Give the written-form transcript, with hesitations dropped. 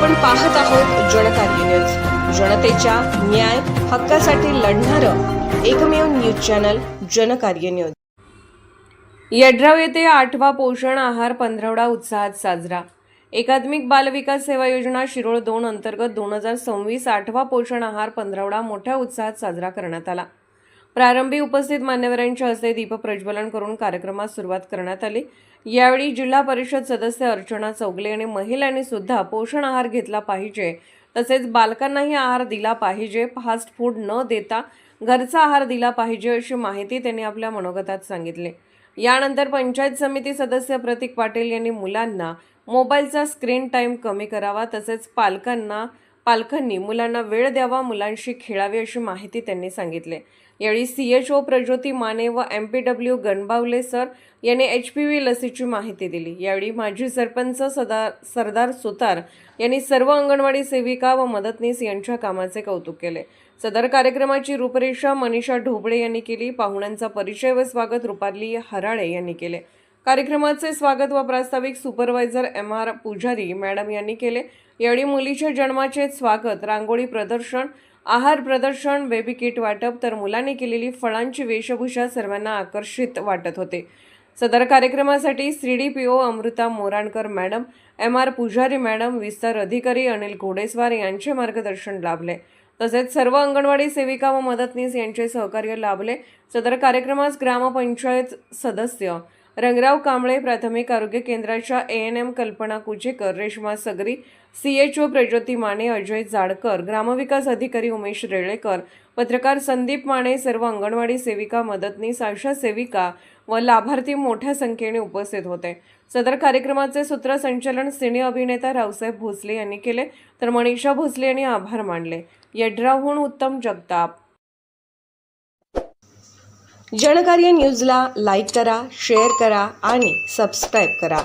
आपण पाहत आहोत जनकार्य न्यूज, जनतेच्या न्याय हक्कासाठी लढणारं एकमेव news channel Janakarya news. Yadrav येथे 8वा पोषण आहार पंधरवडा उत्साहात साजरा। एकात्मिक बाल विकास सेवा योजना शिरोळ 2 अंतर्गत 2026 8वा पोषण आहार पंधरवडा मोठ्या उत्साहात साजरा करण्यात आला। प्रारंभी उपस्थित मान्यवरांच्या हस्ते दीप प्रज्वलन करून कार्यक्रमास सुरुवात करण्यात आली। यावेळी जिल्हा परिषद सदस्य अर्चना चौगले आणि महिलांनी सुद्धा पोषण आहार घेतला पाहिजे, तसेच बालकांनाही आहार दिला पाहिजे, फास्ट फूड न देता घरचा आहार दिला पाहिजे अशी माहिती त्यांनी आपल्या मनोगतात सांगितले। यानंतर पंचायत समिती सदस्य प्रतीक पाटील यांनी मुलांना मोबाईलचा स्क्रीन टाइम कमी करावा, तसेच पालकांनी मुलांना वेळ द्यावा, मुलांशी खेळावे अशी माहिती त्यांनी सांगितले। यावेळी CHO प्रज्योती माने व MPW गणबावले सर यांनी HPV लसीची माहिती दिली। यावेळी माजी सरपंच सरदार सुतार यांनी सर्व अंगणवाडी सेविका व मदतनीस यांच्या कामाचे कौतुक केले। सदर कार्यक्रमाची रूपरेषा मनीषा ढोबळे यांनी केली। पाहुण्यांचा परिचय व स्वागत रुपाली हराळे यांनी केले। कार्यक्रमाचे स्वागत व प्रास्ताविक सुपरवायझर MR पुजारी मॅडम यांनी केले। यावेळी मुलीच्या जन्माचे स्वागत, रांगोळी प्रदर्शन, आहार प्रदर्शन, बेबी किट वाटप तर मुलांनी केलेली फळांची वेशभूषा सर्वांना आकर्षित वाटत होते। सदर कार्यक्रमासाठी CDPO Amruta Morankar madam, MR पुजारी मॅडम, विस्तार अधिकारी अनिल घोडेस्वार यांचे मार्गदर्शन लाभले, तसेच सर्व अंगणवाडी सेविका व मदतनीस यांचे सहकार्य लाभले। सदर कार्यक्रमास ग्रामपंचायत सदस्य रंगराव कांबळे, प्राथमिक आरोग्य केंद्राच्या ANM कल्पना कुचेकर, रेश्मा सगरी, CHO प्रज्योती माने, अजय जाडकर, ग्रामविकास अधिकारी उमेश रेळेकर, पत्रकार संदीप माने, सर्व अंगणवाडी सेविका, मदतनीस, आशा सेविका व लाभार्थी मोठ्या संख्येने उपस्थित होते। सदर कार्यक्रमाचे सूत्रसंचालन सिने अभिनेता रावसाहेब भोसले यांनी केले, तर मनीषा भोसले यांनी आभार मानले। यड्रावहून उत्तम जगताप। जनकार्य न्यूजला लाईक करा, शेअर करा आणि सबस्क्राईब करा।